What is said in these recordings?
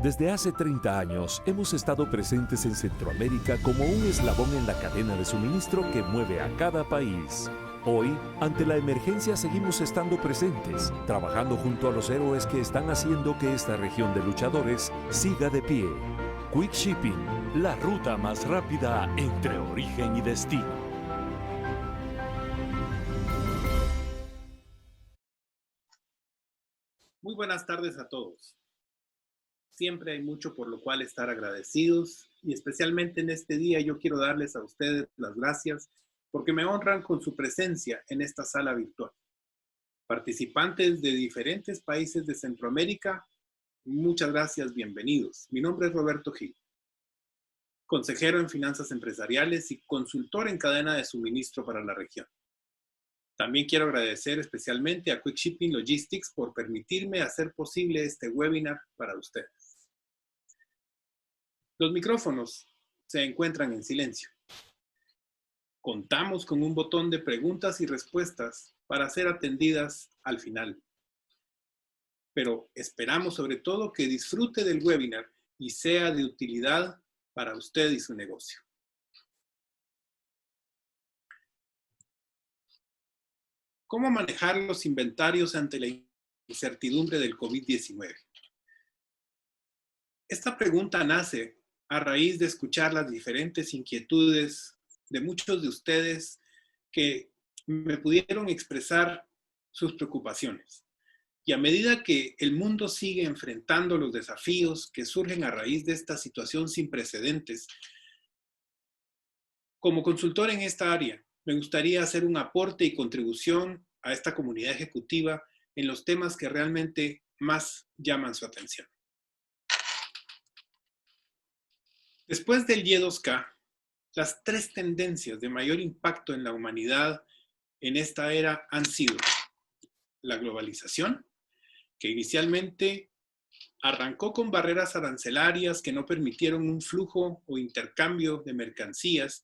Desde hace 30 años hemos estado presentes en Centroamérica como un eslabón en la cadena de suministro que mueve a cada país. Hoy, ante la emergencia, seguimos estando presentes, trabajando junto a los héroes que están haciendo que esta región de luchadores siga de pie. Quick Shipping, la ruta más rápida entre origen y destino. Muy buenas tardes a todos. Siempre hay mucho por lo cual estar agradecidos y especialmente en este día yo quiero darles a ustedes las gracias porque me honran con su presencia en esta sala virtual. Participantes de diferentes países de Centroamérica, muchas gracias, bienvenidos. Mi nombre es Roberto Gil, consejero en finanzas empresariales y consultor en cadena de suministro para la región. También quiero agradecer especialmente a Quick Shipping Logistics por permitirme hacer posible este webinar para ustedes. Los micrófonos se encuentran en silencio. Contamos con un botón de preguntas y respuestas para ser atendidas al final. Pero esperamos sobre todo que disfrute del webinar y sea de utilidad para usted y su negocio. ¿Cómo manejar los inventarios ante la incertidumbre del COVID-19? Esta pregunta nace a raíz de escuchar las diferentes inquietudes de muchos de ustedes que me pudieron expresar sus preocupaciones. Y a medida que el mundo sigue enfrentando los desafíos que surgen a raíz de esta situación sin precedentes, como consultor en esta área, me gustaría hacer un aporte y contribución a esta comunidad ejecutiva en los temas que realmente más llaman su atención. Después del Y2K, las tres tendencias de mayor impacto en la humanidad en esta era han sido la globalización, que inicialmente arrancó con barreras arancelarias que no permitieron un flujo o intercambio de mercancías,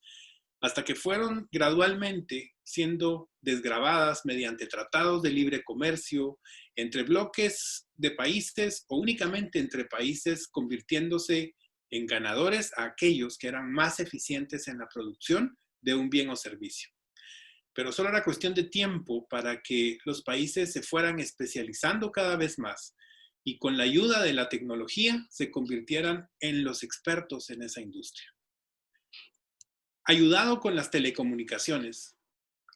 hasta que fueron gradualmente siendo desgravadas mediante tratados de libre comercio entre bloques de países o únicamente entre países, convirtiéndose en ganadores a aquellos que eran más eficientes en la producción de un bien o servicio. Pero solo era cuestión de tiempo para que los países se fueran especializando cada vez más y con la ayuda de la tecnología se convirtieran en los expertos en esa industria. Ayudado con las telecomunicaciones,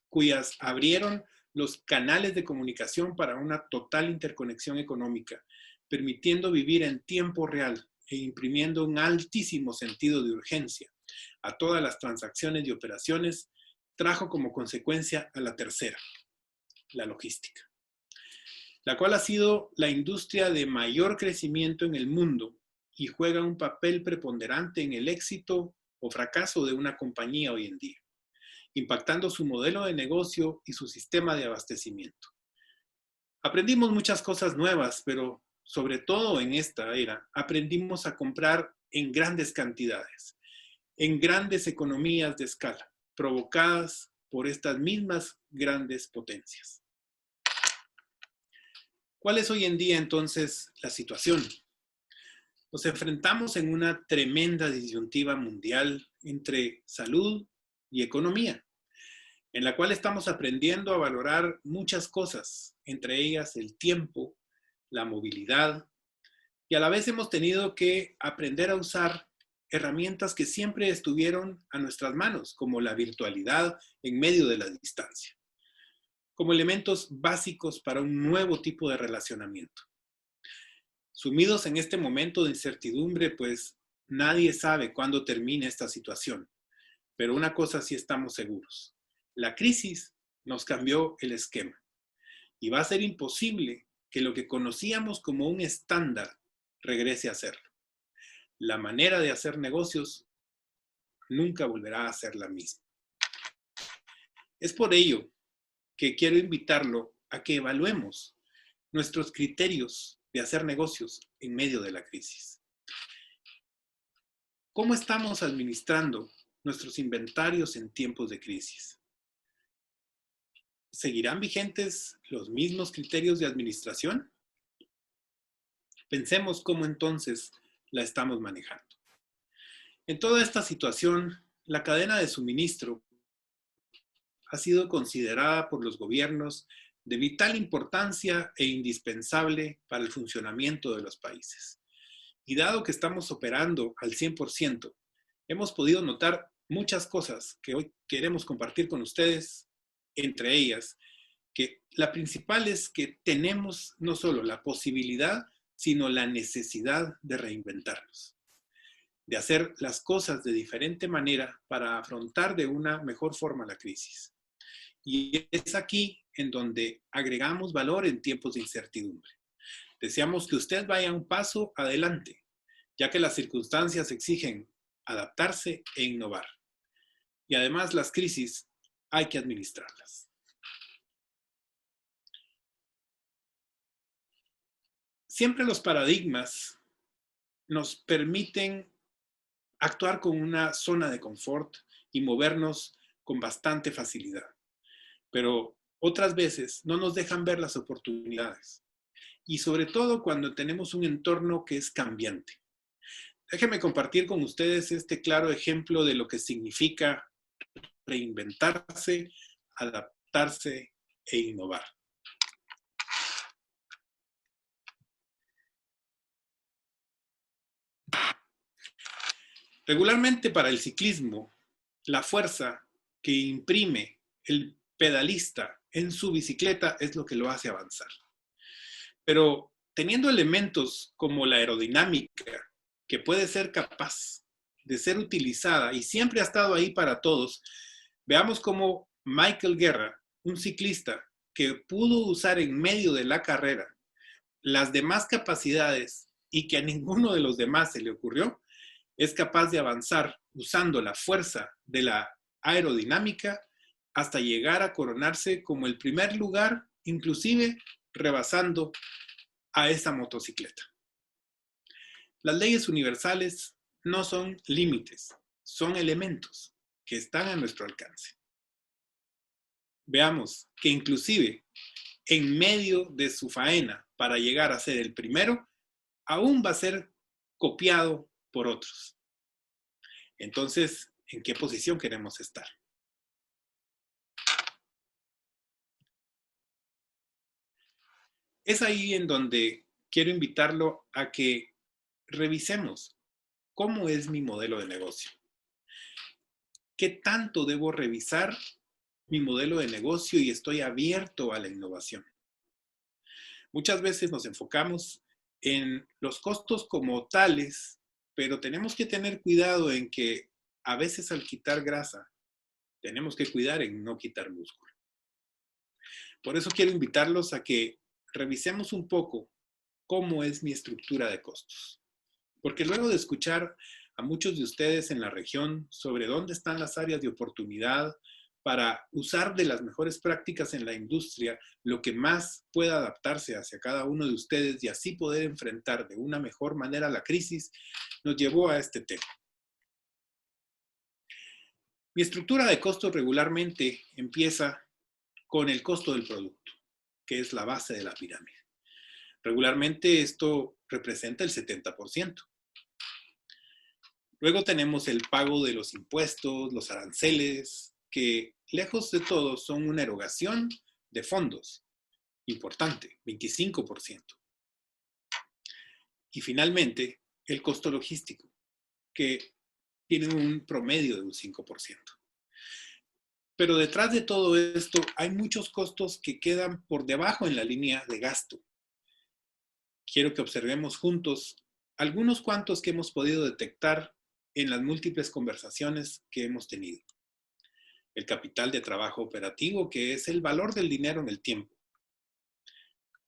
cuyas abrieron los canales de comunicación para una total interconexión económica, permitiendo vivir en tiempo real e imprimiendo un altísimo sentido de urgencia a todas las transacciones y operaciones, trajo como consecuencia a la tercera, la logística, la cual ha sido la industria de mayor crecimiento en el mundo y juega un papel preponderante en el éxito o fracaso de una compañía hoy en día, impactando su modelo de negocio y su sistema de abastecimiento. Aprendimos muchas cosas nuevas, pero sobre todo en esta era, aprendimos a comprar en grandes cantidades, en grandes economías de escala, provocadas por estas mismas grandes potencias. ¿Cuál es hoy en día entonces la situación? Nos enfrentamos en una tremenda disyuntiva mundial entre salud y economía, en la cual estamos aprendiendo a valorar muchas cosas, entre ellas el tiempo, la movilidad, y a la vez hemos tenido que aprender a usar herramientas que siempre estuvieron a nuestras manos, como la virtualidad en medio de la distancia, como elementos básicos para un nuevo tipo de relacionamiento. Sumidos en este momento de incertidumbre, pues nadie sabe cuándo termine esta situación, pero una cosa sí estamos seguros: la crisis nos cambió el esquema y va a ser imposible que lo que conocíamos como un estándar regrese a serlo. La manera de hacer negocios nunca volverá a ser la misma. Es por ello que quiero invitarlo a que evaluemos nuestros criterios de hacer negocios en medio de la crisis. ¿Cómo estamos administrando nuestros inventarios en tiempos de crisis? ¿Seguirán vigentes los mismos criterios de administración? Pensemos cómo entonces la estamos manejando. En toda esta situación, la cadena de suministro ha sido considerada por los gobiernos de vital importancia e indispensable para el funcionamiento de los países. Y dado que estamos operando al 100%, hemos podido notar muchas cosas que hoy queremos compartir con ustedes, entre ellas, que la principal es que tenemos no solo la posibilidad, sino la necesidad de reinventarnos, de hacer las cosas de diferente manera para afrontar de una mejor forma la crisis. Y es aquí en donde agregamos valor en tiempos de incertidumbre. Deseamos que usted vaya un paso adelante, ya que las circunstancias exigen adaptarse e innovar. Y además las crisis hay que administrarlas. Siempre los paradigmas nos permiten actuar con una zona de confort y movernos con bastante facilidad. Pero otras veces no nos dejan ver las oportunidades. Y sobre todo cuando tenemos un entorno que es cambiante. Déjenme compartir con ustedes este claro ejemplo de lo que significa reinventarse, adaptarse e innovar. Regularmente para el ciclismo, la fuerza que imprime el pedalista en su bicicleta es lo que lo hace avanzar. Pero teniendo elementos como la aerodinámica, que puede ser capaz de ser utilizada y siempre ha estado ahí para todos, veamos cómo Michael Guerra, un ciclista que pudo usar en medio de la carrera las demás capacidades y que a ninguno de los demás se le ocurrió, es capaz de avanzar usando la fuerza de la aerodinámica hasta llegar a coronarse como el primer lugar, inclusive rebasando a esa motocicleta. Las leyes universales no son límites, son elementos que están a nuestro alcance. Veamos que inclusive en medio de su faena para llegar a ser el primero, aún va a ser copiado por otros. Entonces, ¿en qué posición queremos estar? Es ahí en donde quiero invitarlo a que revisemos cómo es mi modelo de negocio. ¿Qué tanto debo revisar mi modelo de negocio y estoy abierto a la innovación? Muchas veces nos enfocamos en los costos como tales, pero tenemos que tener cuidado en que a veces al quitar grasa, tenemos que cuidar en no quitar músculo. Por eso quiero invitarlos a que revisemos un poco cómo es mi estructura de costos. Porque luego de escuchar a muchos de ustedes en la región sobre dónde están las áreas de oportunidad para usar de las mejores prácticas en la industria, lo que más pueda adaptarse hacia cada uno de ustedes y así poder enfrentar de una mejor manera la crisis, nos llevó a este tema. Mi estructura de costos regularmente empieza con el costo del producto, que es la base de la pirámide. Regularmente esto representa el 70%. Luego tenemos el pago de los impuestos, los aranceles, que lejos de todo son una erogación de fondos. Importante, 25%. Y finalmente, el costo logístico, que tiene un promedio de un 5%. Pero detrás de todo esto hay muchos costos que quedan por debajo en la línea de gasto. Quiero que observemos juntos algunos cuantos que hemos podido detectar en las múltiples conversaciones que hemos tenido. El capital de trabajo operativo, que es el valor del dinero en el tiempo.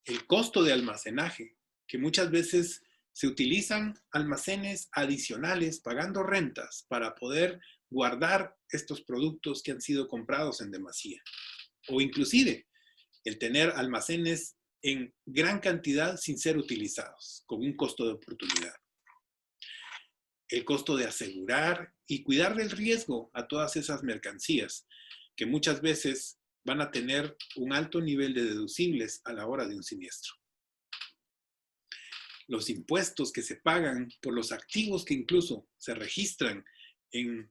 El costo de almacenaje, que muchas veces se utilizan almacenes adicionales pagando rentas para poder guardar estos productos que han sido comprados en demasía. O inclusive el tener almacenes en gran cantidad sin ser utilizados, con un costo de oportunidad. El costo de asegurar y cuidar del riesgo a todas esas mercancías que muchas veces van a tener un alto nivel de deducibles a la hora de un siniestro. los impuestos que se pagan por los activos que incluso se registran en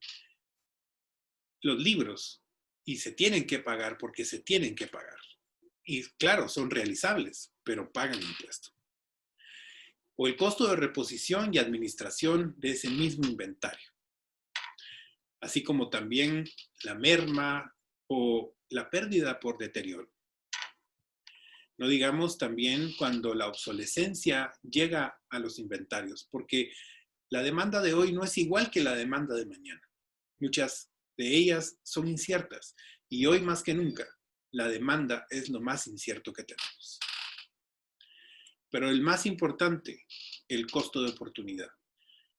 los libros y se tienen que pagar porque se tienen que pagar. Y claro, son realizables, pero pagan impuesto. O el costo de reposición y administración de ese mismo inventario, así como también la merma o la pérdida por deterioro. No digamos también cuando la obsolescencia llega a los inventarios, porque la demanda de hoy no es igual que la demanda de mañana. Muchas de ellas son inciertas y hoy más que nunca la demanda es lo más incierto que tenemos. Pero el más importante, el costo de oportunidad.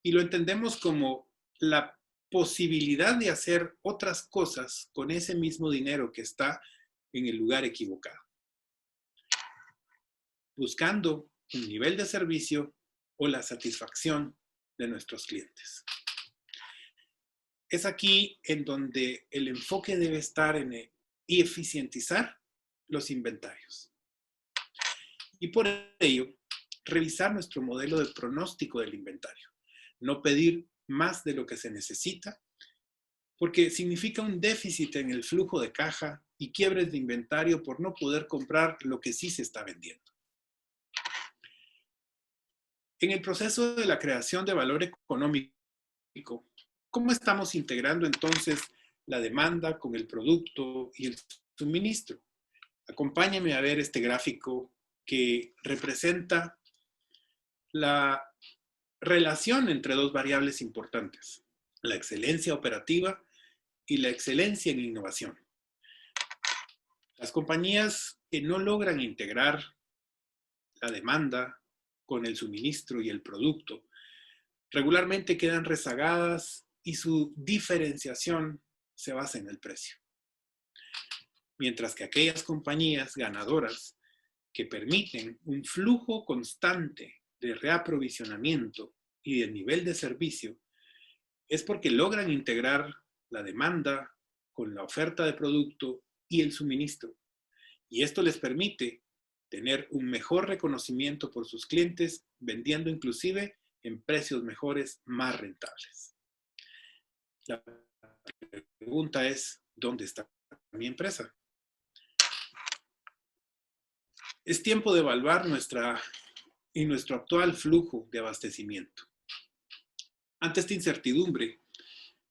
Y lo entendemos como la posibilidad de hacer otras cosas con ese mismo dinero que está en el lugar equivocado, buscando un nivel de servicio o la satisfacción de nuestros clientes. Es aquí en donde el enfoque debe estar en eficientizar los inventarios. Y por ello, revisar nuestro modelo de pronóstico del inventario. No pedir más de lo que se necesita, porque significa un déficit en el flujo de caja y quiebres de inventario por no poder comprar lo que sí se está vendiendo. En el proceso de la creación de valor económico, ¿cómo estamos integrando entonces la demanda con el producto y el suministro? Acompáñame a ver este gráfico que representa la relación entre dos variables importantes, la excelencia operativa y la excelencia en innovación. Las compañías que no logran integrar la demanda con el suministro y el producto regularmente quedan rezagadas y su diferenciación se basa en el precio. Mientras que aquellas compañías ganadoras que permiten un flujo constante de reaprovisionamiento y de nivel de servicio, es porque logran integrar la demanda con la oferta de producto y el suministro. Y esto les permite tener un mejor reconocimiento por sus clientes, vendiendo inclusive en precios mejores, más rentables. La pregunta es, ¿dónde está mi empresa? Es tiempo de evaluar nuestro actual flujo de abastecimiento. Ante esta incertidumbre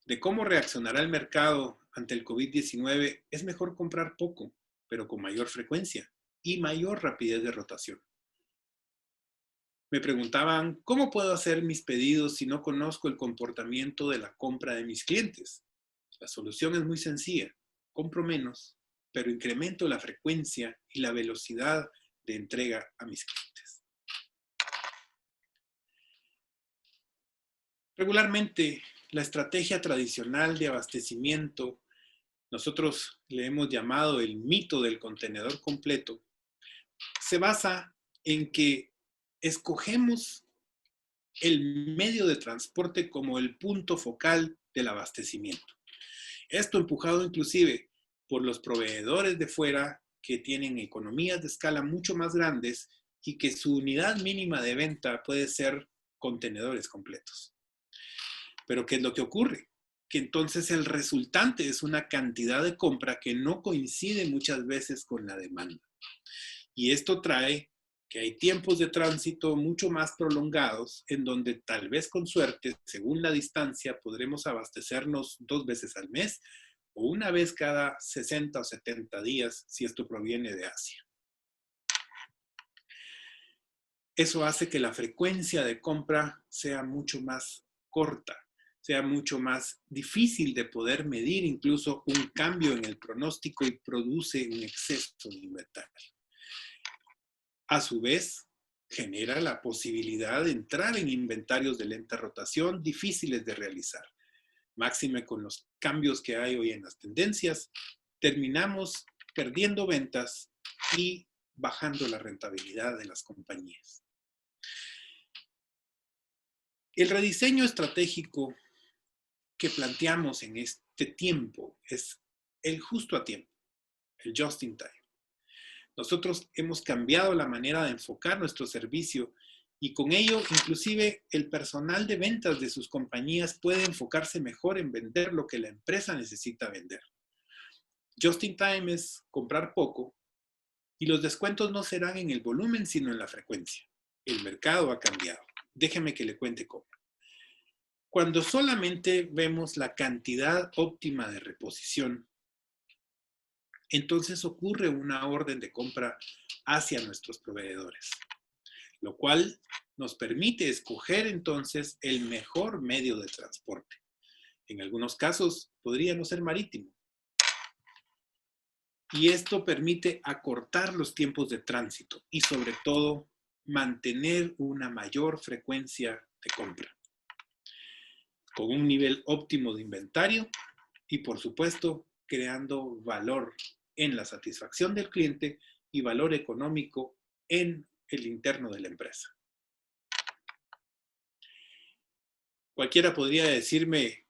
de cómo reaccionará el mercado ante el COVID-19, es mejor comprar poco, pero con mayor frecuencia y mayor rapidez de rotación. Me preguntaban, ¿cómo puedo hacer mis pedidos si no conozco el comportamiento de la compra de mis clientes? La solución es muy sencilla. Compro menos, pero incremento la frecuencia y la velocidad de entrega a mis clientes. Regularmente, la estrategia tradicional de abastecimiento, nosotros le hemos llamado el mito del contenedor completo, se basa en que escogemos el medio de transporte como el punto focal del abastecimiento. Esto empujado inclusive por los proveedores de fuera que tienen economías de escala mucho más grandes y que su unidad mínima de venta puede ser contenedores completos. Pero ¿qué es lo que ocurre? Que entonces el resultante es una cantidad de compra que no coincide muchas veces con la demanda. Y esto trae que hay tiempos de tránsito mucho más prolongados en donde tal vez con suerte, según la distancia, podremos abastecernos 2 veces al mes o una vez cada 60 o 70 días si esto proviene de Asia. Eso hace que la frecuencia de compra sea mucho más corta, sea mucho más difícil de poder medir incluso un cambio en el pronóstico y produce un exceso de inventario. A su vez, genera la posibilidad de entrar en inventarios de lenta rotación difíciles de realizar. Máxime con los cambios que hay hoy en las tendencias, terminamos perdiendo ventas y bajando la rentabilidad de las compañías. El rediseño estratégico que planteamos en este tiempo es el justo a tiempo, el just in time. Nosotros hemos cambiado la manera de enfocar nuestro servicio Y con ello, inclusive, el personal de ventas de sus compañías puede enfocarse mejor en vender lo que la empresa necesita vender. Just in time es comprar poco y los descuentos no serán en el volumen, sino en la frecuencia. El mercado ha cambiado. Déjeme que le cuente cómo. Cuando solamente vemos la cantidad óptima de reposición, entonces ocurre una orden de compra hacia nuestros proveedores, lo cual nos permite escoger entonces el mejor medio de transporte. En algunos casos podría no ser marítimo. Y esto permite acortar los tiempos de tránsito y sobre todo mantener una mayor frecuencia de compra, con un nivel óptimo de inventario y por supuesto creando valor en la satisfacción del cliente y valor económico en el interno de la empresa. Cualquiera podría decirme,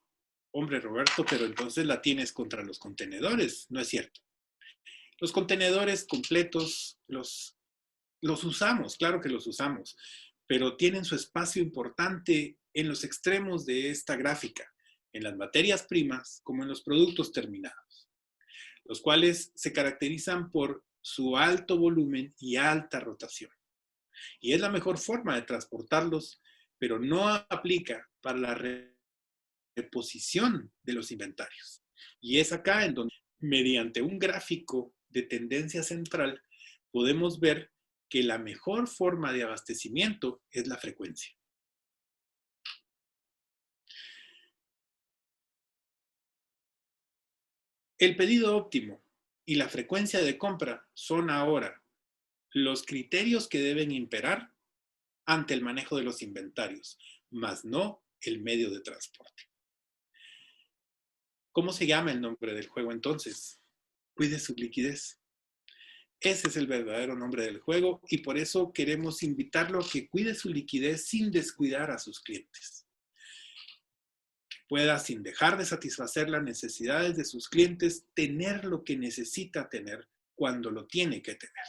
hombre Roberto, pero entonces la tienes contra los contenedores. No es cierto. Los contenedores completos los usamos, claro que los usamos, pero tienen su espacio importante en los extremos de esta gráfica, en las materias primas como en los productos terminados, los cuales se caracterizan por su alto volumen y alta rotación. Y es la mejor forma de transportarlos, pero no aplica para la reposición de los inventarios. Y es acá en donde, mediante un gráfico de tendencia central, podemos ver que la mejor forma de abastecimiento es la frecuencia. El pedido óptimo y la frecuencia de compra son ahora los criterios que deben imperar ante el manejo de los inventarios, más no el medio de transporte. ¿Cómo se llama el nombre del juego entonces? Cuide su liquidez. Ese es el verdadero nombre del juego y por eso queremos invitarlo a que cuide su liquidez sin descuidar a sus clientes. Que pueda, sin dejar de satisfacer las necesidades de sus clientes, tener lo que necesita tener cuando lo tiene que tener.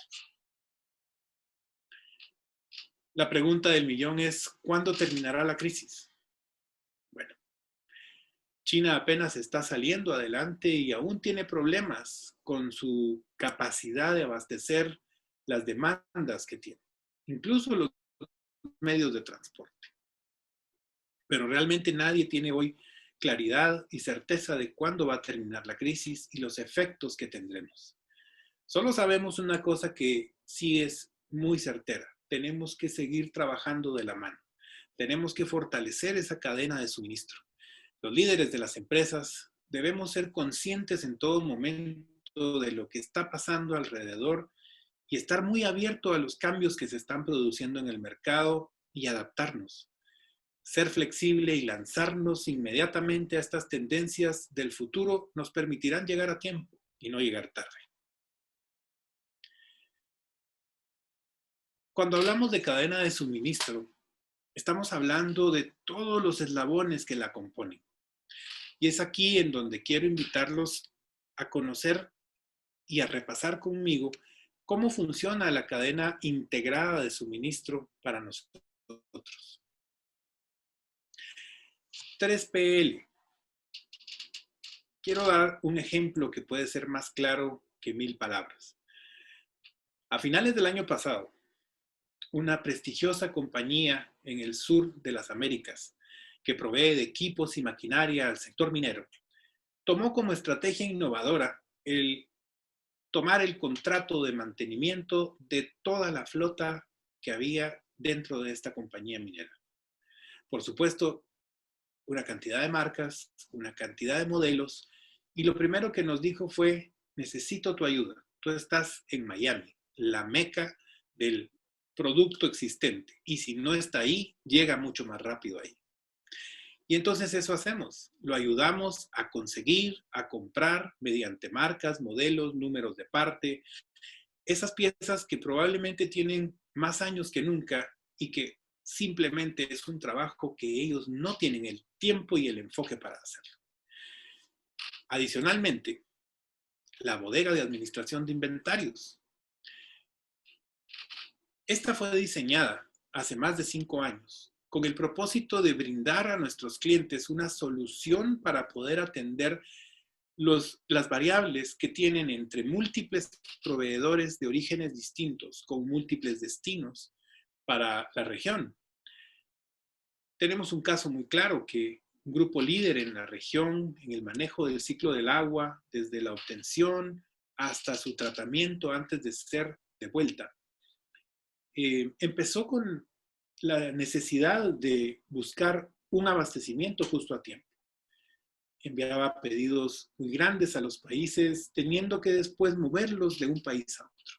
La pregunta del millón es, ¿cuándo terminará la crisis? Bueno, China apenas está saliendo adelante y aún tiene problemas con su capacidad de abastecer las demandas que tiene, incluso los medios de transporte. Pero realmente nadie tiene hoy claridad y certeza de cuándo va a terminar la crisis y los efectos que tendremos. Solo sabemos una cosa que sí es muy certera. Tenemos que seguir trabajando de la mano. Tenemos que fortalecer esa cadena de suministro. Los líderes de las empresas debemos ser conscientes en todo momento de lo que está pasando alrededor y estar muy abierto a los cambios que se están produciendo en el mercado y adaptarnos. Ser flexible y lanzarnos inmediatamente a estas tendencias del futuro nos permitirán llegar a tiempo y no llegar tarde. Cuando hablamos de cadena de suministro, estamos hablando de todos los eslabones que la componen. Y es aquí en donde quiero invitarlos a conocer y a repasar conmigo cómo funciona la cadena integrada de suministro para nosotros. 3PL. Quiero dar un ejemplo que puede ser más claro que 1000 palabras. A finales del año pasado, una prestigiosa compañía en el sur de las Américas, que provee de equipos y maquinaria al sector minero, tomó como estrategia innovadora el tomar el contrato de mantenimiento de toda la flota que había dentro de esta compañía minera. Por supuesto, una cantidad de marcas, una cantidad de modelos, y lo primero que nos dijo fue, necesito tu ayuda. Tú estás en Miami, la meca del producto existente, y si no está ahí, llega mucho más rápido ahí. Y entonces eso hacemos, lo ayudamos a conseguir, a comprar mediante marcas, modelos, números de parte, esas piezas que probablemente tienen más años que nunca y que simplemente es un trabajo que ellos no tienen el tiempo y el enfoque para hacerlo. Adicionalmente, la bodega de administración de inventarios. Esta fue diseñada hace más de 5 años, con el propósito de brindar a nuestros clientes una solución para poder atender las variables que tienen entre múltiples proveedores de orígenes distintos con múltiples destinos para la región. Tenemos un caso muy claro que un grupo líder en la región en el manejo del ciclo del agua, desde la obtención hasta su tratamiento antes de ser devuelta, empezó con la necesidad de buscar un abastecimiento justo a tiempo. Enviaba pedidos muy grandes a los países, teniendo que después moverlos de un país a otro.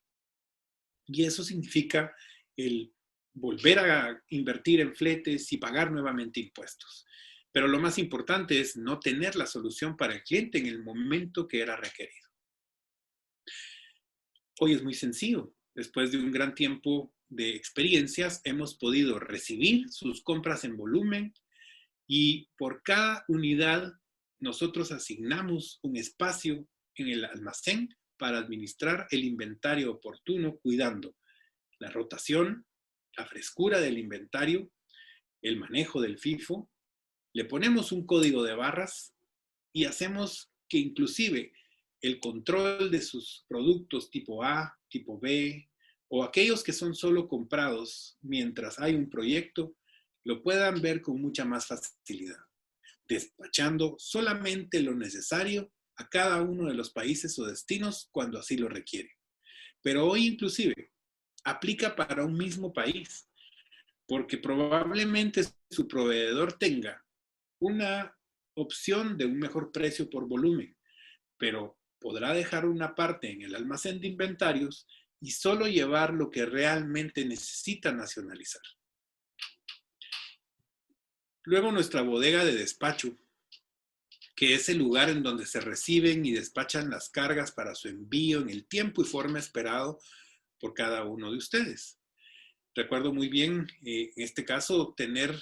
Y eso significa el volver a invertir en fletes y pagar nuevamente impuestos. Pero lo más importante es no tener la solución para el cliente en el momento que era requerido. Hoy es muy sencillo. Después de un gran tiempo de experiencias, hemos podido recibir sus compras en volumen y por cada unidad nosotros asignamos un espacio en el almacén para administrar el inventario oportuno, cuidando la rotación, la frescura del inventario, el manejo del FIFO. Le ponemos un código de barras y hacemos que inclusive el control de sus productos tipo A, tipo B, o aquellos que son solo comprados mientras hay un proyecto, lo puedan ver con mucha más facilidad, despachando solamente lo necesario a cada uno de los países o destinos cuando así lo requiere. Pero hoy inclusive aplica para un mismo país, porque probablemente su proveedor tenga una opción de un mejor precio por volumen, pero podrá dejar una parte en el almacén de inventarios y solo llevar lo que realmente necesita nacionalizar. Luego nuestra bodega de despacho, que es el lugar en donde se reciben y despachan las cargas para su envío en el tiempo y forma esperado por cada uno de ustedes. Recuerdo muy bien, en este caso, tener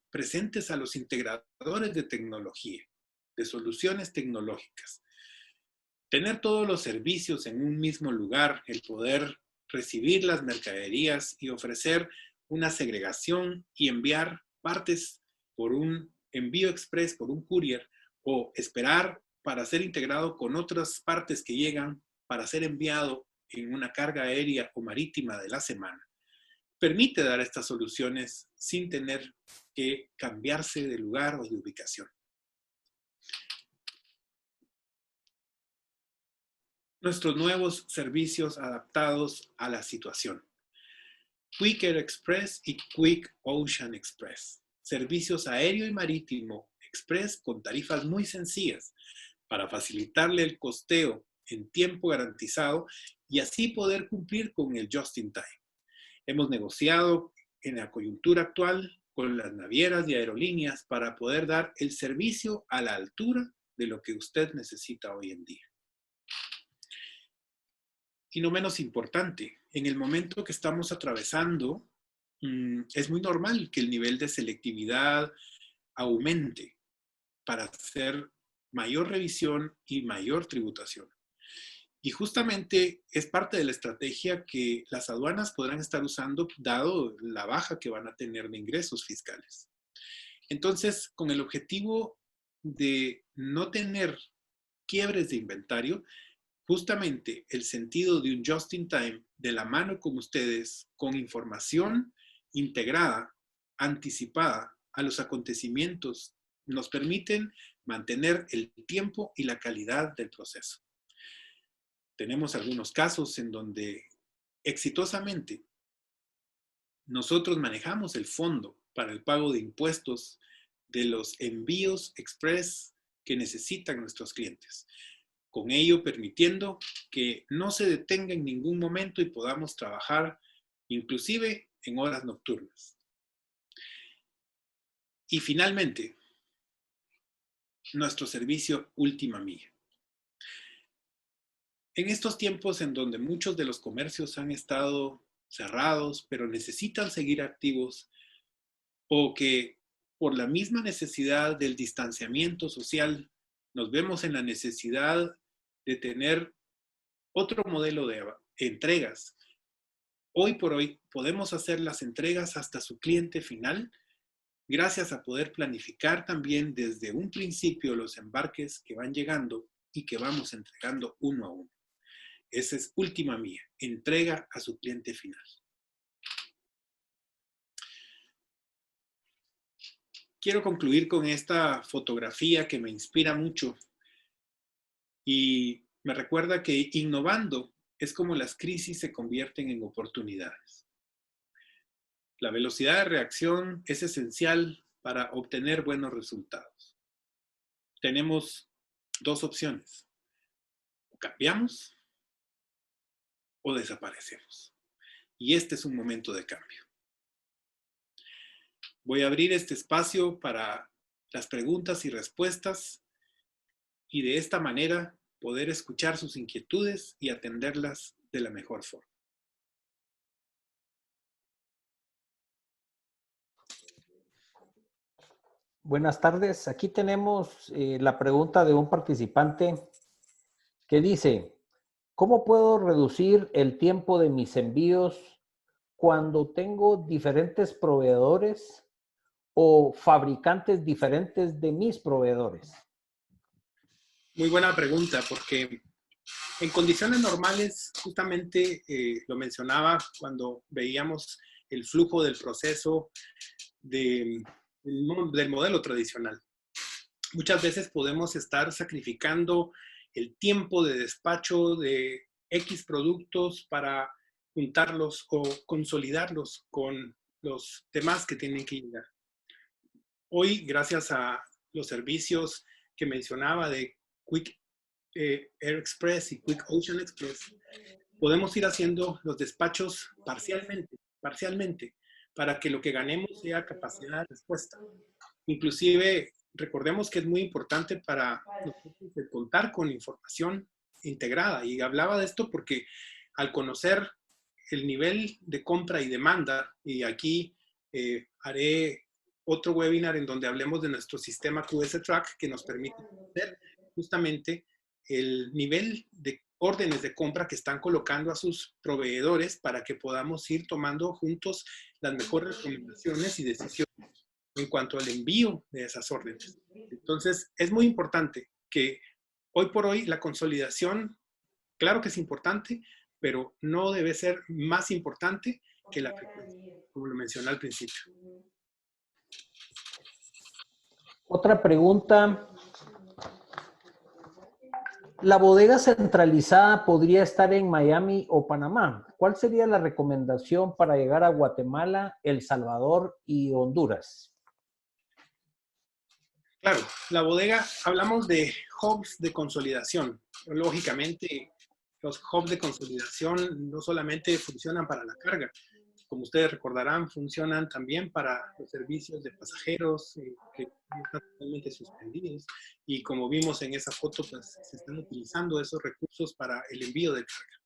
presentes a los integradores de tecnología, de soluciones tecnológicas. Tener todos los servicios en un mismo lugar, el poder recibir las mercaderías y ofrecer una segregación y enviar partes por un envío express, por un courier, o esperar para ser integrado con otras partes que llegan para ser enviado en una carga aérea o marítima de la semana, permite dar estas soluciones sin tener que cambiarse de lugar o de ubicación. Nuestros nuevos servicios adaptados a la situación. Quick Air Express y Quick Ocean Express. Servicios aéreo y marítimo express con tarifas muy sencillas para facilitarle el costeo en tiempo garantizado y así poder cumplir con el just in time. Hemos negociado en la coyuntura actual con las navieras y aerolíneas para poder dar el servicio a la altura de lo que usted necesita hoy en día. Y no menos importante, en el momento que estamos atravesando, es muy normal que el nivel de selectividad aumente para hacer mayor revisión y mayor tributación. Y justamente es parte de la estrategia que las aduanas podrán estar usando dado la baja que van a tener de ingresos fiscales. Entonces, con el objetivo de no tener quiebres de inventario, justamente el sentido de un just in time de la mano con ustedes, con información integrada, anticipada a los acontecimientos, nos permiten mantener el tiempo y la calidad del proceso. Tenemos algunos casos en donde exitosamente nosotros manejamos el fondo para el pago de impuestos de los envíos express que necesitan nuestros clientes. Con ello permitiendo que no se detenga en ningún momento y podamos trabajar inclusive en horas nocturnas. Y finalmente, nuestro servicio última milla. En estos tiempos en donde muchos de los comercios han estado cerrados, pero necesitan seguir activos, o que por la misma necesidad del distanciamiento social, nos vemos en la necesidad de tener otro modelo de entregas hoy por hoy podemos hacer las entregas hasta su cliente final gracias a poder planificar también desde un principio los embarques que van llegando y que vamos entregando uno a uno. Esa es última mía, entrega a su cliente final. Quiero concluir con esta fotografía que me inspira mucho y me recuerda que innovando es como las crisis se convierten en oportunidades. La velocidad de reacción es esencial para obtener buenos resultados. Tenemos dos opciones: o cambiamos o desaparecemos. Y este es un momento de cambio. Voy a abrir este espacio para las preguntas y respuestas y de esta manera poder escuchar sus inquietudes y atenderlas de la mejor forma. Buenas tardes. Aquí tenemos la pregunta de un participante que dice, ¿cómo puedo reducir el tiempo de mis envíos cuando tengo diferentes proveedores o fabricantes diferentes de mis proveedores? Muy buena pregunta, porque en condiciones normales, justamente lo mencionaba cuando veíamos el flujo del proceso del modelo tradicional. Muchas veces podemos estar sacrificando el tiempo de despacho de X productos para juntarlos o consolidarlos con los demás que tienen que llegar. Hoy, gracias a los servicios que mencionaba de Quick Air Express y Quick Ocean Express, podemos ir haciendo los despachos parcialmente, para que lo que ganemos sea capacidad de respuesta. Inclusive, recordemos que es muy importante para nosotros contar con información integrada. Y hablaba de esto porque al conocer el nivel de compra y demanda, y aquí haré otro webinar en donde hablemos de nuestro sistema QS Track que nos permite ver justamente el nivel de órdenes de compra que están colocando a sus proveedores para que podamos ir tomando juntos las mejores recomendaciones y decisiones en cuanto al envío de esas órdenes. Entonces, es muy importante que hoy por hoy la consolidación, claro que es importante, pero no debe ser más importante que la frecuencia, como lo mencioné al principio. Otra pregunta. La bodega centralizada podría estar en Miami o Panamá. ¿Cuál sería la recomendación para llegar a Guatemala, El Salvador y Honduras? Claro, la bodega, hablamos de hubs de consolidación. Lógicamente, los hubs de consolidación no solamente funcionan para la carga, como ustedes recordarán, funcionan también para los servicios de pasajeros que están totalmente suspendidos. Y como vimos en esa foto, pues se están utilizando esos recursos para el envío de carga.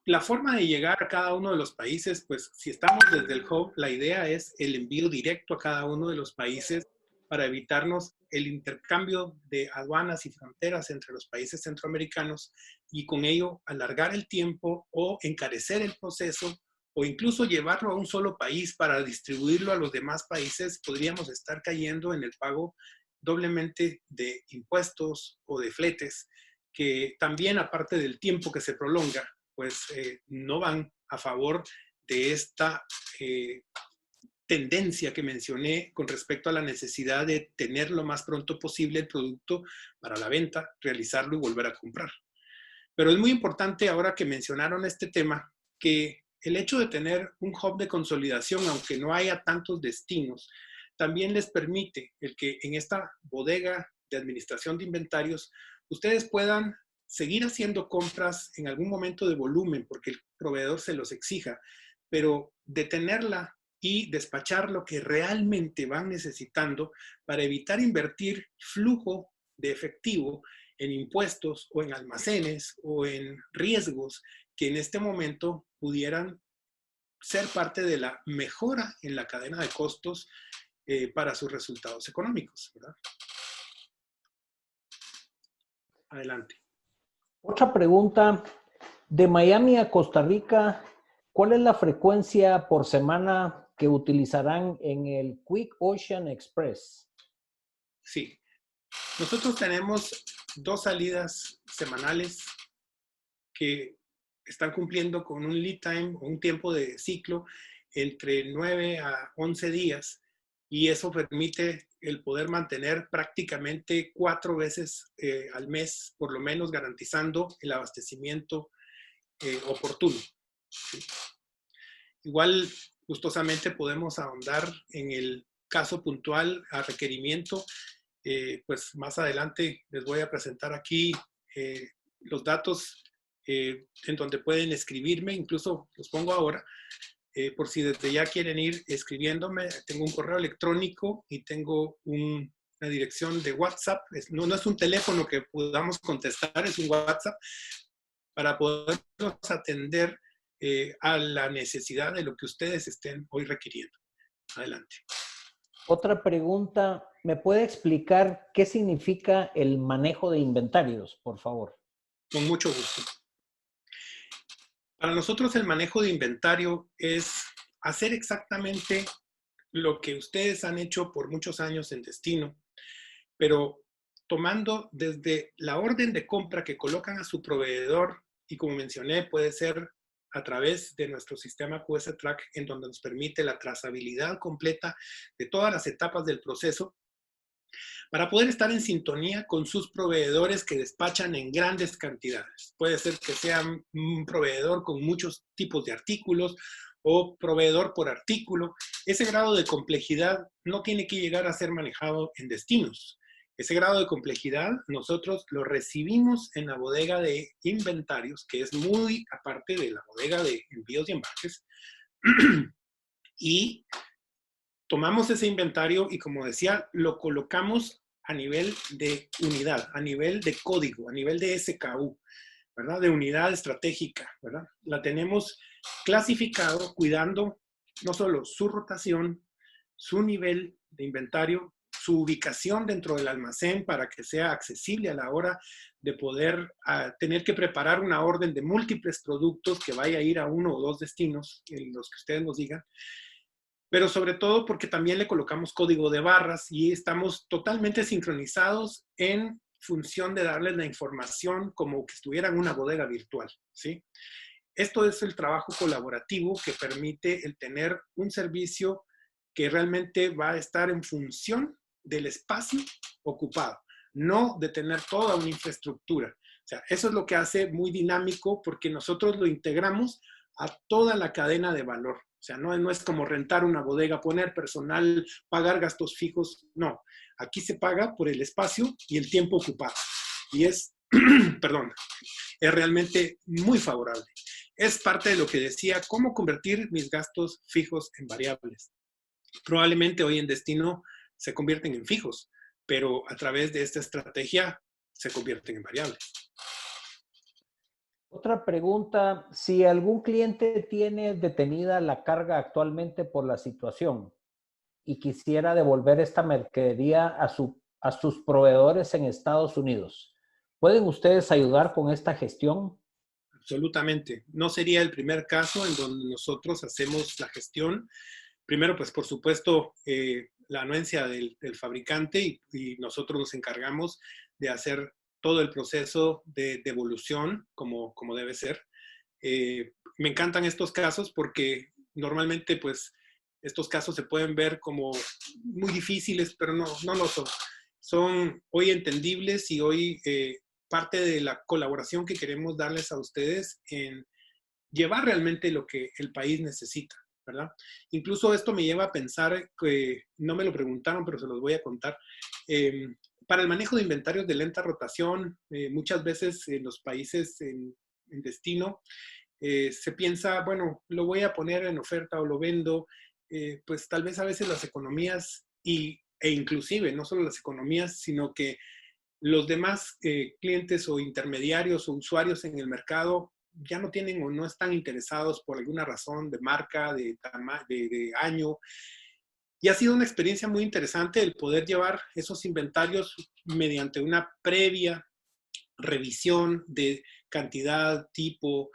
La forma de llegar a cada uno de los países, pues si estamos desde el hub, la idea es el envío directo a cada uno de los países para evitarnos el intercambio de aduanas y fronteras entre los países centroamericanos y con ello alargar el tiempo o encarecer el proceso o incluso llevarlo a un solo país para distribuirlo a los demás países. Podríamos estar cayendo en el pago doblemente de impuestos o de fletes, que también, aparte del tiempo que se prolonga, pues no van a favor de esta tendencia que mencioné con respecto a la necesidad de tener lo más pronto posible el producto para la venta, realizarlo y volver a comprar. Pero es muy importante, ahora que mencionaron este tema, que el hecho de tener un hub de consolidación, aunque no haya tantos destinos, también les permite el que en esta bodega de administración de inventarios ustedes puedan seguir haciendo compras en algún momento de volumen porque el proveedor se los exija, pero detenerla y despachar lo que realmente van necesitando para evitar invertir flujo de efectivo en impuestos o en almacenes o en riesgos que en este momento pudieran ser parte de la mejora en la cadena de costos para sus resultados económicos, ¿verdad? Adelante. Otra pregunta De Miami a Costa Rica, ¿cuál es la frecuencia por semana que utilizarán en el Quick Ocean Express? Sí, nosotros tenemos 2 salidas semanales que están cumpliendo con un lead time o un tiempo de ciclo entre 9 a 11 días y eso permite el poder mantener prácticamente 4 veces al mes, por lo menos garantizando el abastecimiento oportuno. ¿Sí? Igual, gustosamente podemos ahondar en el caso puntual a requerimiento. Pues más adelante les voy a presentar aquí los datos en donde pueden escribirme, incluso los pongo ahora, por si desde ya quieren ir escribiéndome. Tengo un correo electrónico y tengo una dirección de WhatsApp. No es un teléfono que podamos contestar, es un WhatsApp para poderlos atender a la necesidad de lo que ustedes estén hoy requiriendo. Adelante. Otra pregunta, ¿me puede explicar qué significa el manejo de inventarios, por favor? Con mucho gusto. Para nosotros el manejo de inventario es hacer exactamente lo que ustedes han hecho por muchos años en Destino, pero tomando desde la orden de compra que colocan a su proveedor, y como mencioné, puede ser a través de nuestro sistema QS Track, en donde nos permite la trazabilidad completa de todas las etapas del proceso, para poder estar en sintonía con sus proveedores que despachan en grandes cantidades. Puede ser que sea un proveedor con muchos tipos de artículos o proveedor por artículo. Ese grado de complejidad no tiene que llegar a ser manejado en destinos. Ese grado de complejidad nosotros lo recibimos en la bodega de inventarios, que es muy aparte de la bodega de envíos y embarques, y tomamos ese inventario y, como decía, lo colocamos a nivel de unidad, a nivel de código, a nivel de SKU, ¿verdad? De unidad estratégica, ¿verdad? La tenemos clasificado cuidando no solo su rotación, su nivel de inventario, su ubicación dentro del almacén para que sea accesible a la hora de poder tener que preparar una orden de múltiples productos que vaya a ir a 1 o 2 destinos, en los que ustedes nos digan, pero sobre todo porque también le colocamos código de barras y estamos totalmente sincronizados en función de darles la información como que estuvieran en una bodega virtual, ¿sí? Esto es el trabajo colaborativo que permite el tener un servicio que realmente va a estar en función del espacio ocupado, no de tener toda una infraestructura. O sea, eso es lo que hace muy dinámico porque nosotros lo integramos a toda la cadena de valor. O sea, no es como rentar una bodega, poner personal, pagar gastos fijos. No, aquí se paga por el espacio y el tiempo ocupado. Y es, perdón, es realmente muy favorable. Es parte de lo que decía, cómo convertir mis gastos fijos en variables. Probablemente hoy en Destino se convierten en fijos, pero a través de esta estrategia se convierten en variables. Otra pregunta, si algún cliente tiene detenida la carga actualmente por la situación y quisiera devolver esta mercadería a sus proveedores en Estados Unidos, ¿pueden ustedes ayudar con esta gestión? Absolutamente. No sería el primer caso en donde nosotros hacemos la gestión. Primero, pues por supuesto, la anuencia del fabricante y nosotros nos encargamos de hacer todo el proceso de devolución como debe ser. Me encantan estos casos porque normalmente pues estos casos se pueden ver como muy difíciles, pero no lo son. Son hoy entendibles y hoy parte de la colaboración que queremos darles a ustedes en llevar realmente lo que el país necesita, ¿verdad? Incluso esto me lleva a pensar, que no me lo preguntaron, pero se los voy a contar. Para el manejo de inventarios de lenta rotación, muchas veces en los países en destino, se piensa, bueno, lo voy a poner en oferta o lo vendo, pues tal vez a veces las economías e inclusive no solo las economías, sino que los demás clientes o intermediarios o usuarios en el mercado ya no tienen o no están interesados por alguna razón de marca, de año. Y ha sido una experiencia muy interesante el poder llevar esos inventarios mediante una previa revisión de cantidad, tipo,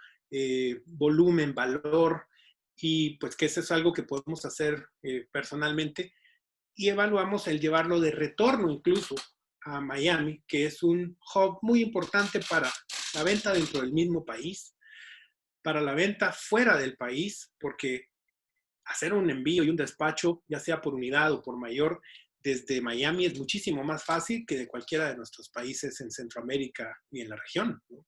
volumen, valor, y pues que eso es algo que podemos hacer personalmente. Y evaluamos el llevarlo de retorno incluso a Miami, que es un hub muy importante para la venta dentro del mismo país, para la venta fuera del país, porque hacer un envío y un despacho, ya sea por unidad o por mayor, desde Miami es muchísimo más fácil que de cualquiera de nuestros países en Centroamérica y en la región, ¿no?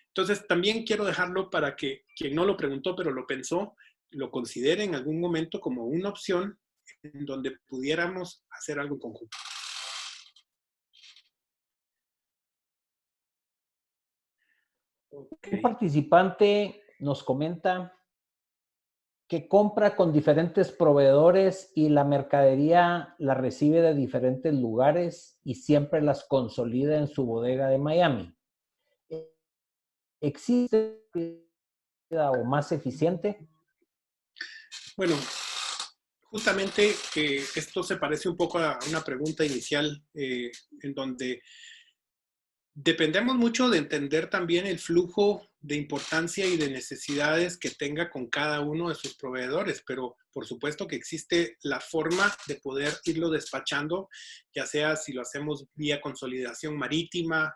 Entonces, también quiero dejarlo para que quien no lo preguntó, pero lo pensó, lo considere en algún momento como una opción en donde pudiéramos hacer algo en conjunto. Un participante nos comenta que compra con diferentes proveedores y la mercadería la recibe de diferentes lugares y siempre las consolida en su bodega de Miami. ¿Existe o más eficiente? Bueno, justamente esto se parece un poco a una pregunta inicial en donde dependemos mucho de entender también el flujo de importancia y de necesidades que tenga con cada uno de sus proveedores, pero por supuesto que existe la forma de poder irlo despachando, ya sea si lo hacemos vía consolidación marítima,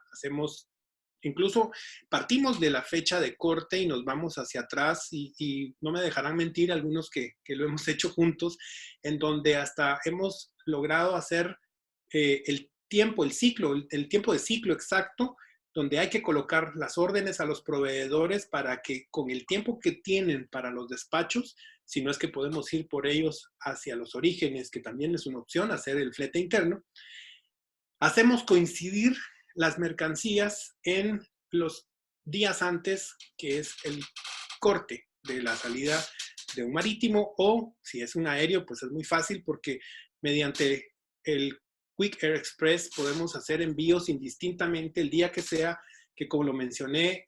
incluso partimos de la fecha de corte y nos vamos hacia atrás y no me dejarán mentir algunos que lo hemos hecho juntos, en donde hasta hemos logrado hacer el tiempo de ciclo exacto, donde hay que colocar las órdenes a los proveedores para que con el tiempo que tienen para los despachos, si no es que podemos ir por ellos hacia los orígenes, que también es una opción, hacer el flete interno, hacemos coincidir las mercancías en los días antes, que es el corte de la salida de un marítimo, o si es un aéreo, pues es muy fácil porque mediante el Quick Air Express podemos hacer envíos indistintamente el día que sea, que como lo mencioné,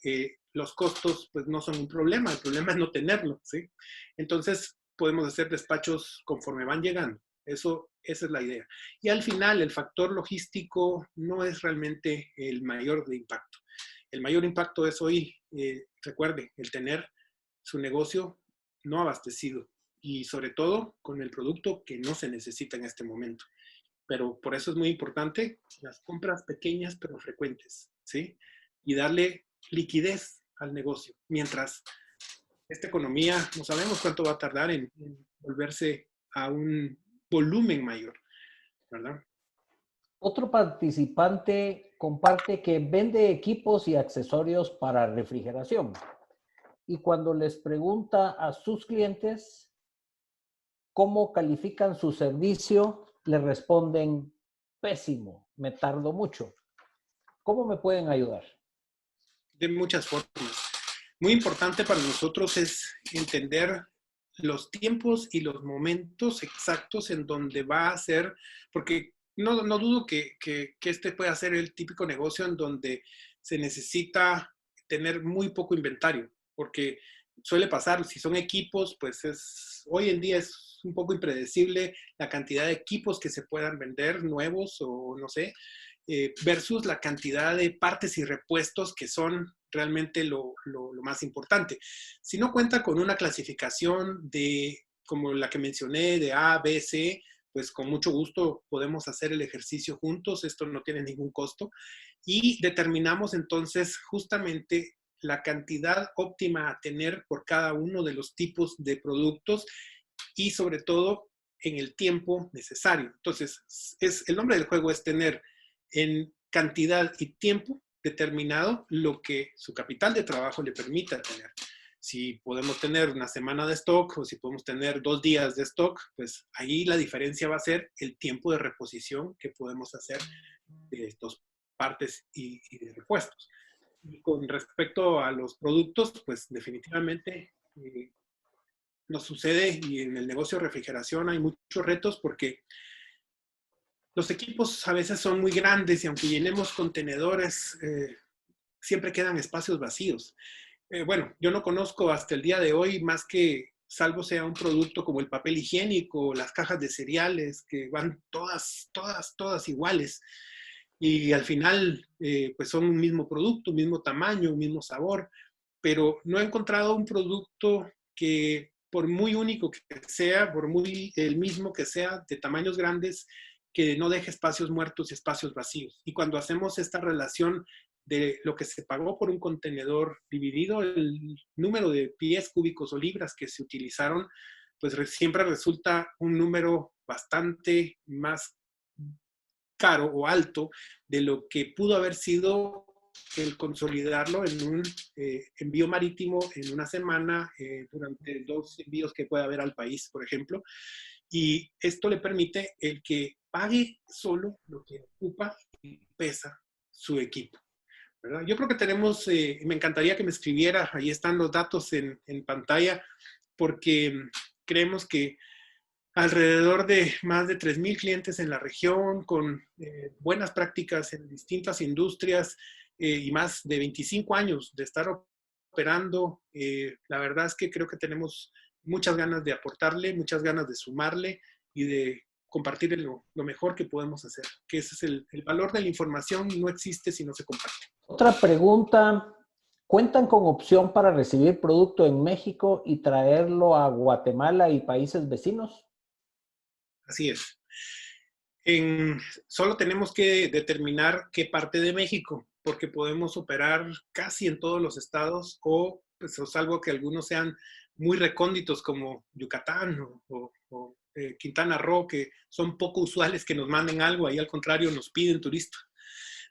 los costos pues no son un problema, el problema es no tenerlo, ¿sí? Entonces podemos hacer despachos conforme van llegando. Esa es la idea. Y al final, el factor logístico no es realmente el mayor de impacto. El mayor impacto es hoy, recuerde, el tener su negocio no abastecido y sobre todo con el producto que no se necesita en este momento. Pero por eso es muy importante las compras pequeñas pero frecuentes, ¿sí? Y darle liquidez al negocio. Mientras esta economía, no sabemos cuánto va a tardar en volverse a un volumen mayor, ¿verdad? Otro participante comparte que vende equipos y accesorios para refrigeración. Y cuando les pregunta a sus clientes cómo califican su servicio, le responden: pésimo, me tardo mucho. ¿Cómo me pueden ayudar? De muchas formas. Muy importante para nosotros es entender los tiempos y los momentos exactos en donde va a ser, porque no dudo que este pueda ser el típico negocio en donde se necesita tener muy poco inventario, porque suele pasar, si son equipos, pues hoy en día es un poco impredecible la cantidad de equipos que se puedan vender nuevos o no sé, versus la cantidad de partes y repuestos que son realmente lo más importante. Si no cuenta con una clasificación como la que mencioné, de A, B, C, pues con mucho gusto podemos hacer el ejercicio juntos, esto no tiene ningún costo, y determinamos entonces justamente la cantidad óptima a tener por cada uno de los tipos de productos y sobre todo en el tiempo necesario. Entonces, el nombre del juego es tener en cantidad y tiempo determinado lo que su capital de trabajo le permita tener. Si podemos tener una semana de stock o si podemos tener 2 días de stock, pues ahí la diferencia va a ser el tiempo de reposición que podemos hacer de estas partes y de repuestos. Y con respecto a los productos, pues definitivamente nos sucede, y en el negocio de refrigeración hay muchos retos porque los equipos a veces son muy grandes y aunque llenemos contenedores, siempre quedan espacios vacíos. Bueno, yo no conozco hasta el día de hoy más que, salvo sea un producto como el papel higiénico, las cajas de cereales, que van todas iguales. y al final pues son un mismo producto, un mismo tamaño, un mismo sabor, pero no he encontrado un producto que por muy único que sea, por muy el mismo que sea, de tamaños grandes, que no deje espacios muertos y espacios vacíos. Y cuando hacemos esta relación de lo que se pagó por un contenedor dividido el número de pies cúbicos o libras que se utilizaron, pues siempre resulta un número bastante más caro o alto de lo que pudo haber sido el consolidarlo en un envío marítimo en una semana durante 2 envíos que pueda haber al país, por ejemplo. Y esto le permite el que pague solo lo que ocupa y pesa su equipo, ¿verdad? Yo creo que tenemos, me encantaría que me escribiera, ahí están los datos en pantalla, porque creemos que alrededor de más de 3,000 clientes en la región, con buenas prácticas en distintas industrias y más de 25 años de estar operando. La verdad es que creo que tenemos muchas ganas de aportarle, muchas ganas de sumarle y de compartir lo mejor que podemos hacer. Que ese es el valor de la información, no existe si no se comparte. Otra pregunta, ¿cuentan con opción para recibir producto en México y traerlo a Guatemala y países vecinos? Así es. Solo tenemos que determinar qué parte de México, porque podemos operar casi en todos los estados o, pues, salvo que algunos sean muy recónditos como Yucatán o Quintana Roo, que son poco usuales que nos manden algo, ahí al contrario nos piden turistas.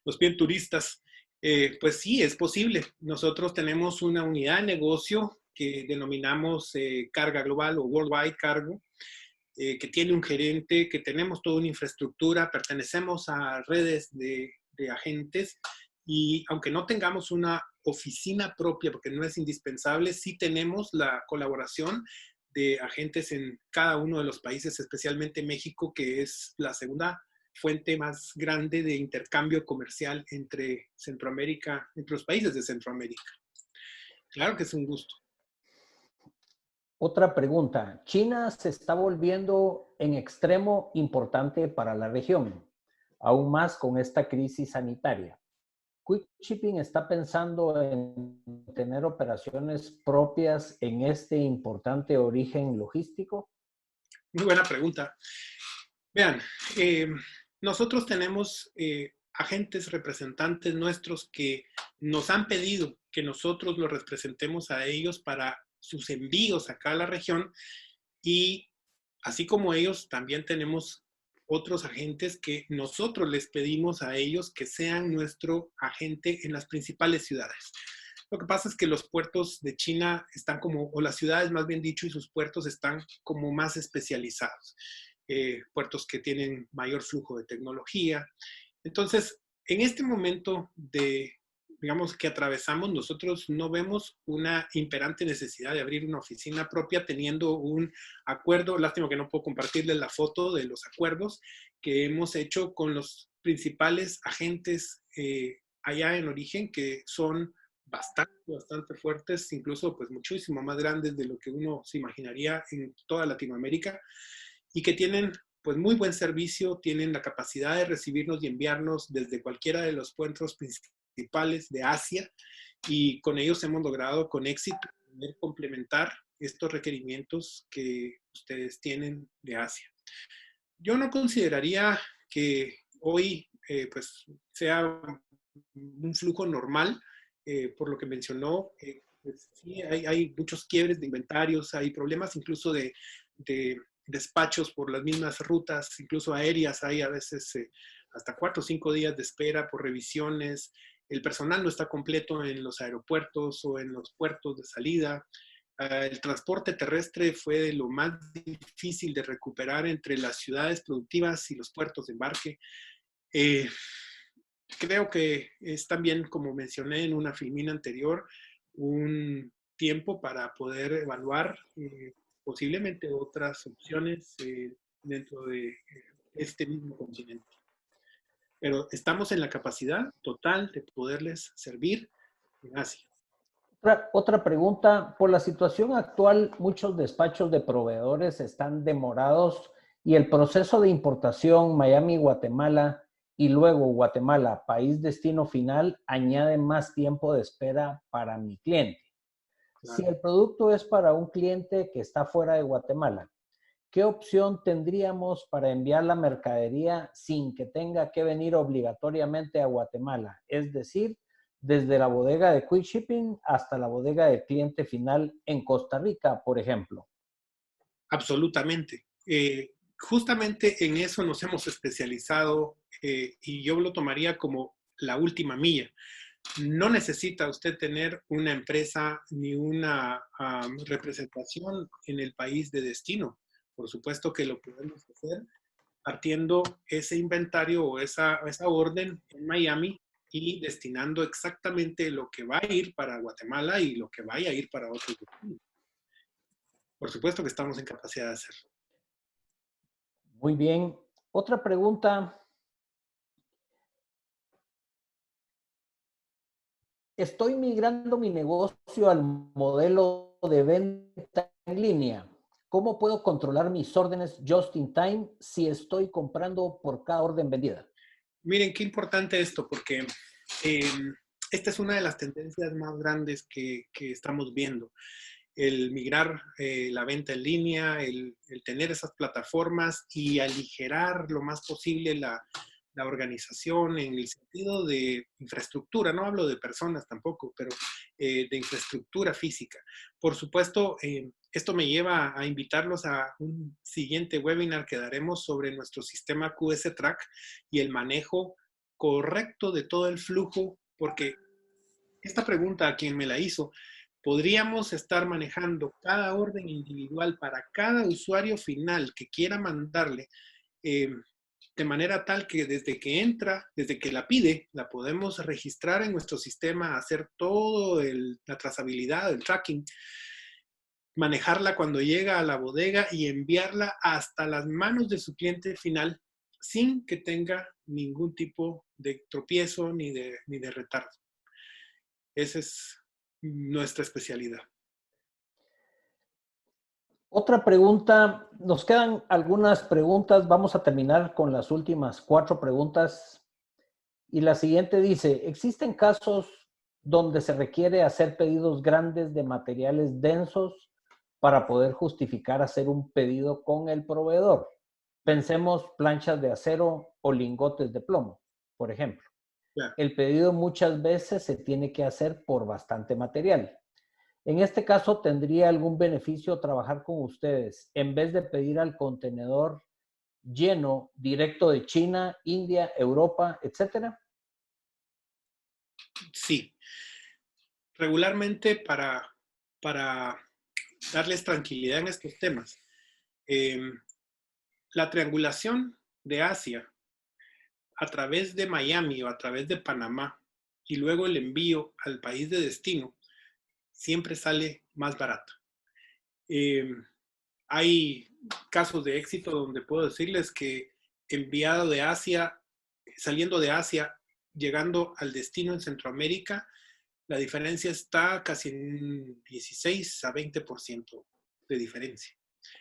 Pues sí, es posible. Nosotros tenemos una unidad de negocio que denominamos Carga Global o Worldwide Cargo, que tiene un gerente, que tenemos toda una infraestructura, pertenecemos a redes de agentes y aunque no tengamos una oficina propia, porque no es indispensable, sí tenemos la colaboración de agentes en cada uno de los países, especialmente México, que es la segunda fuente más grande de intercambio comercial entre Centroamérica, entre los países de Centroamérica. Claro que es un gusto. Otra pregunta. China se está volviendo en extremo importante para la región, aún más con esta crisis sanitaria. Quick Shipping está pensando en tener operaciones propias en este importante origen logístico. Muy buena pregunta. Vean, nosotros tenemos agentes representantes nuestros que nos han pedido que nosotros los representemos a ellos para sus envíos acá a la región y así como ellos, también tenemos otros agentes que nosotros les pedimos a ellos que sean nuestro agente en las principales ciudades. Lo que pasa es que los puertos de China están como, o las ciudades más bien dicho, y sus puertos están como más especializados. Puertos que tienen mayor flujo de tecnología. Entonces, en este momento digamos, que atravesamos, nosotros no vemos una imperante necesidad de abrir una oficina propia teniendo un acuerdo. Lástima que no puedo compartirles la foto de los acuerdos que hemos hecho con los principales agentes allá en origen, que son bastante fuertes, incluso pues muchísimo más grandes de lo que uno se imaginaría en toda Latinoamérica, y que tienen pues muy buen servicio, tienen la capacidad de recibirnos y enviarnos desde cualquiera de los puertos principales de Asia, y con ellos hemos logrado con éxito poder complementar estos requerimientos que ustedes tienen de Asia. Yo no consideraría que hoy pues sea un flujo normal, por lo que mencionó. Pues sí, hay muchos quiebres de inventarios, hay problemas incluso de despachos por las mismas rutas, incluso aéreas, hay a veces hasta 4 o 5 días de espera por revisiones, el personal no está completo en los aeropuertos o en los puertos de salida, el transporte terrestre fue de lo más difícil de recuperar entre las ciudades productivas y los puertos de embarque. Creo que es también, como mencioné en una filmina anterior, un tiempo para poder evaluar posiblemente otras opciones dentro de este mismo continente. Pero estamos en la capacidad total de poderles servir en Asia. Otra pregunta. Por la situación actual, muchos despachos de proveedores están demorados y el proceso de importación Miami-Guatemala y luego Guatemala, país destino final, añade más tiempo de espera para mi cliente. Si Claro. el producto es para un cliente que está fuera de Guatemala, ¿qué opción tendríamos para enviar la mercadería sin que tenga que venir obligatoriamente a Guatemala? Es decir, desde la bodega de Quick Shipping hasta la bodega de cliente final en Costa Rica, por ejemplo. Absolutamente. Justamente en eso nos hemos especializado y yo lo tomaría como la última milla. No necesita usted tener una empresa ni una representación en el país de destino. Por supuesto que lo podemos hacer partiendo ese inventario o esa orden en Miami y destinando exactamente lo que va a ir para Guatemala y lo que vaya a ir para otros destinos. Por supuesto que estamos en capacidad de hacerlo. Muy bien. Otra pregunta. Estoy migrando mi negocio al modelo de venta en línea. ¿Cómo puedo controlar mis órdenes just in time si estoy comprando por cada orden vendida? Miren, qué importante esto, porque eh, esta es una de las tendencias más grandes que estamos viendo. El migrar la venta en línea, el tener esas plataformas y aligerar lo más posible la organización en el sentido de infraestructura. No hablo de personas tampoco, pero de infraestructura física. Por supuesto, esto me lleva a invitarlos a un siguiente webinar que daremos sobre nuestro sistema QS Track y el manejo correcto de todo el flujo, porque esta pregunta a quien me la hizo, podríamos estar manejando cada orden individual para cada usuario final que quiera mandarle, de manera tal que desde que entra, desde que la pide, la podemos registrar en nuestro sistema, hacer todo la trazabilidad, el tracking, manejarla cuando llega a la bodega y enviarla hasta las manos de su cliente final sin que tenga ningún tipo de tropiezo ni de retardo. Esa es nuestra especialidad. Otra pregunta. Nos quedan algunas preguntas. Vamos a terminar con las últimas 4 preguntas. Y la siguiente dice, ¿existen casos donde se requiere hacer pedidos grandes de materiales densos para poder justificar hacer un pedido con el proveedor? Pensemos planchas de acero o lingotes de plomo, por ejemplo. Claro. El pedido muchas veces se tiene que hacer por bastante material. En este caso, ¿tendría algún beneficio trabajar con ustedes en vez de pedir al contenedor lleno directo de China, India, Europa, etcétera? Sí, regularmente para darles tranquilidad en estos temas, eh, la triangulación de Asia a través de Miami o a través de Panamá y luego el envío al país de destino siempre sale más barato. Hay casos de éxito donde puedo decirles que enviado de Asia, saliendo de Asia, llegando al destino en Centroamérica, la diferencia está casi en un 16 a 20% de diferencia.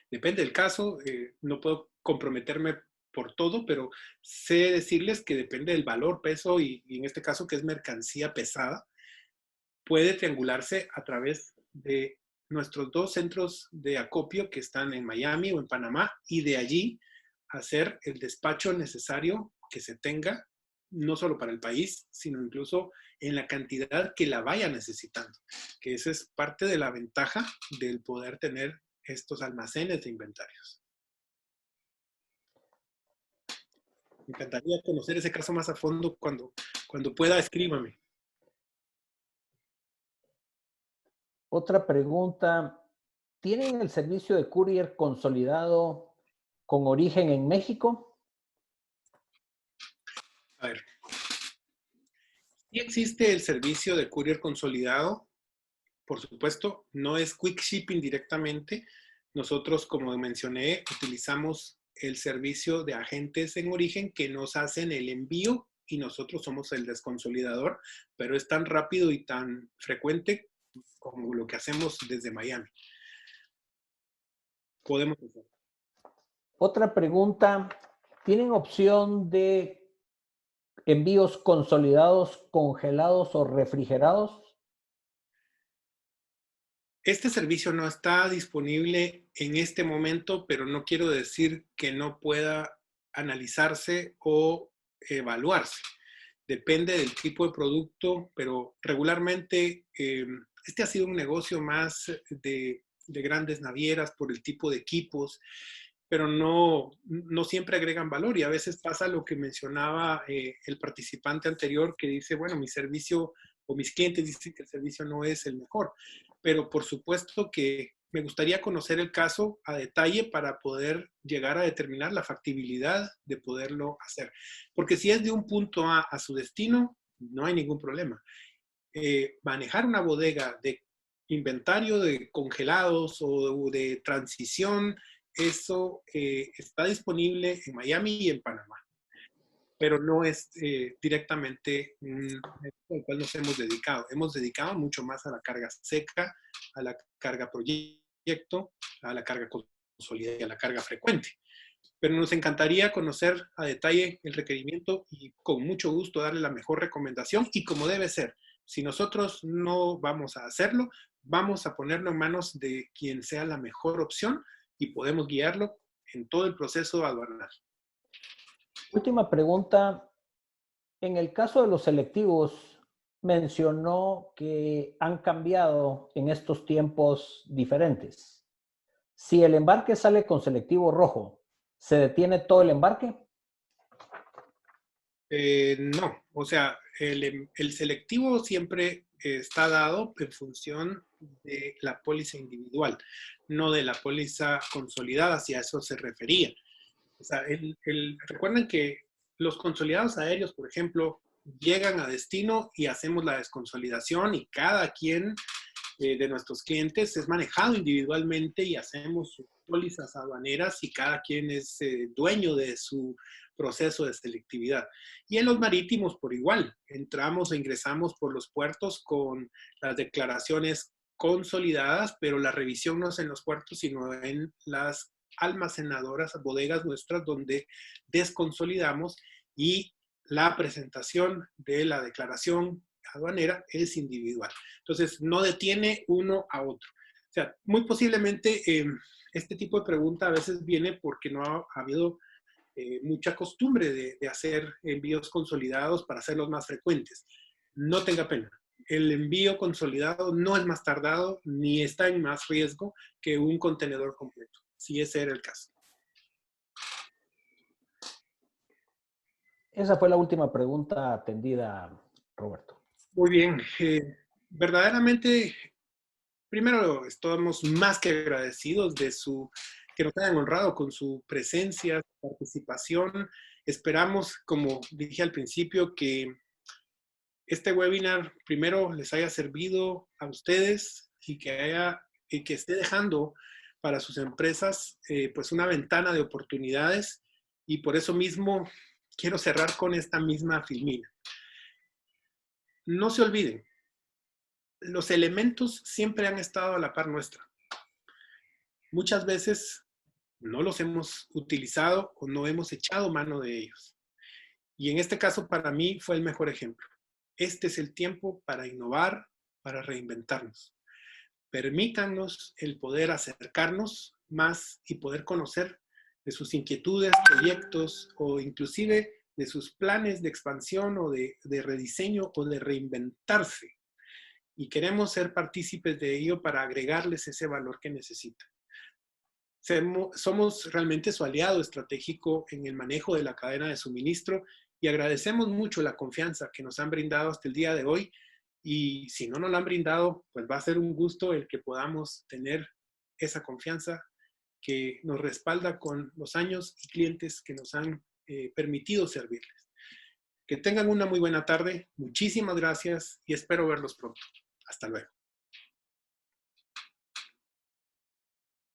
Depende del caso, no puedo comprometerme por todo, pero sé decirles que depende del valor, peso y en este caso que es mercancía pesada, puede triangularse a través de nuestros 2 centros de acopio que están en Miami o en Panamá y de allí hacer el despacho necesario que se tenga, no solo para el país, sino incluso en la cantidad que la vaya necesitando, que esa es parte de la ventaja del poder tener estos almacenes de inventarios. Me encantaría conocer ese caso más a fondo cuando pueda, escríbame. Otra pregunta. ¿Tienen el servicio de courier consolidado con origen en México? A ver, sí existe el servicio de courier consolidado, por supuesto, no es Quick Shipping directamente. Nosotros, como mencioné, utilizamos el servicio de agentes en origen que nos hacen el envío y nosotros somos el desconsolidador, pero es tan rápido y tan frecuente como lo que hacemos desde Miami. Podemos hacerlo. Otra pregunta. ¿Tienen opción de envíos consolidados, congelados o refrigerados? Este servicio no está disponible en este momento, pero no quiero decir que no pueda analizarse o evaluarse. Depende del tipo de producto, pero regularmente este ha sido un negocio más de grandes navieras por el tipo de equipos, pero no siempre agregan valor y a veces pasa lo que mencionaba el participante anterior que dice, bueno, mi servicio o mis clientes dicen que el servicio no es el mejor, pero por supuesto que me gustaría conocer el caso a detalle para poder llegar a determinar la factibilidad de poderlo hacer. Porque si es de un punto A a su destino, no hay ningún problema. Manejar una bodega de inventario de congelados o de transición, eso está disponible en Miami y en Panamá, pero no es directamente al cual nos hemos dedicado. Hemos dedicado mucho más a la carga seca, a la carga proyecto, a la carga consolidada y a la carga frecuente. Pero nos encantaría conocer a detalle el requerimiento y con mucho gusto darle la mejor recomendación y como debe ser. Si nosotros no vamos a hacerlo, vamos a ponerlo en manos de quien sea la mejor opción y podemos guiarlo en todo el proceso aduanal. Última pregunta. En el caso de los selectivos, mencionó que han cambiado en estos tiempos diferentes. Si el embarque sale con selectivo rojo, ¿se detiene todo el embarque? No, o sea, el selectivo siempre está dado en función de la póliza individual, no de la póliza consolidada, si a eso se refería. O sea, recuerden que los consolidados aéreos, por ejemplo, llegan a destino y hacemos la desconsolidación y cada quien de nuestros clientes es manejado individualmente y hacemos sus pólizas aduaneras y cada quien es dueño de su proceso de selectividad. Y en los marítimos por igual, entramos o ingresamos por los puertos con las declaraciones consolidadas, pero la revisión no es en los puertos, sino en las almacenadoras, bodegas nuestras, donde desconsolidamos y la presentación de la declaración aduanera es individual. Entonces, no detiene uno a otro. O sea, muy posiblemente este tipo de pregunta a veces viene porque no ha habido mucha costumbre de hacer envíos consolidados para hacerlos más frecuentes. No tenga pena. El envío consolidado no es más tardado ni está en más riesgo que un contenedor completo, si ese era el caso. Esa fue la última pregunta atendida, Roberto. Muy bien. Verdaderamente, primero estamos más que agradecidos de que nos hayan honrado con su presencia, su participación. Esperamos, como dije al principio, que este webinar primero les haya servido a ustedes y que esté dejando para sus empresas pues una ventana de oportunidades y por eso mismo quiero cerrar con esta misma filmina. No se olviden, los elementos siempre han estado a la par nuestra. Muchas veces no los hemos utilizado o no hemos echado mano de ellos. Y en este caso para mí fue el mejor ejemplo. Este es el tiempo para innovar, para reinventarnos. Permítanos el poder acercarnos más y poder conocer de sus inquietudes, proyectos o inclusive de sus planes de expansión o de rediseño o de reinventarse. Y queremos ser partícipes de ello para agregarles ese valor que necesitan. Somos realmente su aliado estratégico en el manejo de la cadena de suministro y agradecemos mucho la confianza que nos han brindado hasta el día de hoy. Y si no nos la han brindado, pues va a ser un gusto el que podamos tener esa confianza que nos respalda con los años y clientes que nos han permitido servirles. Que tengan una muy buena tarde. Muchísimas gracias y espero verlos pronto. Hasta luego.